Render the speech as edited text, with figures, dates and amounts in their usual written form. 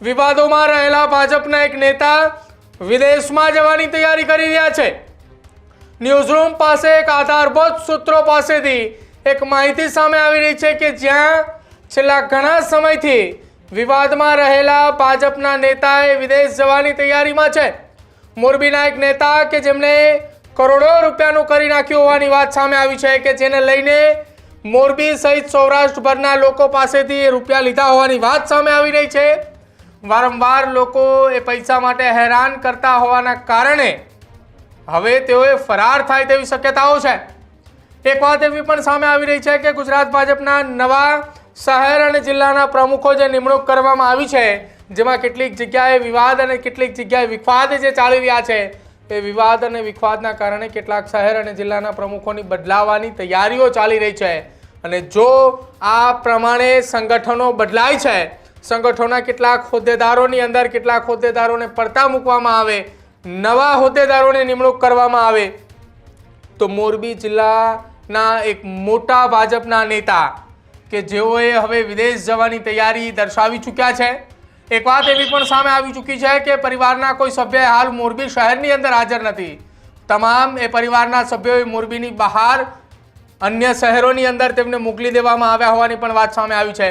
વિવાદોમાં રહેલા ભાજપના એક નેતા વિદેશમાં જવાની તૈયારી કરી રહ્યા છે। ન્યૂઝરૂમ પાસે એક આધારભૂત સૂત્રો પાસેથી એક માહિતી સામે આવી રહી છે કે જ્યાં છેલ્લા ઘણા સમયથી વિવાદમાં રહેલા ભાજપના નેતાએ વિદેશ જવાની તૈયારીમાં છે। મોરબીના એક નેતા કે જેમણે કરોડો રૂપિયાનું કરી નાખ્યું હોવાની વાત સામે આવી છે કે જેને લઈને મોરબી સહિત સૌરાષ્ટ્રભરના લોકો પાસેથી રૂપિયા લીધા હોવાની વાત સામે આવી રહી છે। વારંવાર લોકો એ પૈસા માટે હેરાન કરતા હોવાના કારણે હવે તેઓએ ફરાર થાય તેવી શક્યતાઓ છે। એક વાત એવી પણ સામે આવી રહી છે કે ગુજરાત ભાજપના નવા શહેર અને જિલ્લાના પ્રમુખો જે નિમણૂક કરવામાં આવી છે, જેમાં કેટલીક જગ્યાએ વિવાદ અને કેટલીક જગ્યાએ વિખવાદ જે ચાલી રહ્યા છે, એ વિવાદ અને વિખવાદના કારણે કેટલાક શહેર અને જિલ્લાના પ્રમુખોની બદલાવાની તૈયારીઓ ચાલી રહી છે। અને જો આ પ્રમાણે સંગઠનો બદલાય છે, સંગઠનોના કેટલાક હોદ્દેદારોની અંદર કેટલાક હોદ્દેદારોને પડતા મૂકવામાં આવે, નવા હોદ્દેદારોની નિમણૂક કરવામાં આવે, તો મોરબી જિલ્લાના એક મોટા ભાજપના નેતા કે જેઓએ હવે વિદેશ જવાની તૈયારી દર્શાવી ચૂક્યા છે। એક વાત એવી પણ સામે આવી ચૂકી છે કે પરિવારના કોઈ સભ્ય હાલ મોરબી શહેરની અંદર હાજર નથી। તમામ એ પરિવારના સભ્યોએ મોરબીની બહાર અન્ય શહેરોની અંદર તેમને મોકલી દેવામાં આવ્યા હોવાની પણ વાત સામે આવી છે।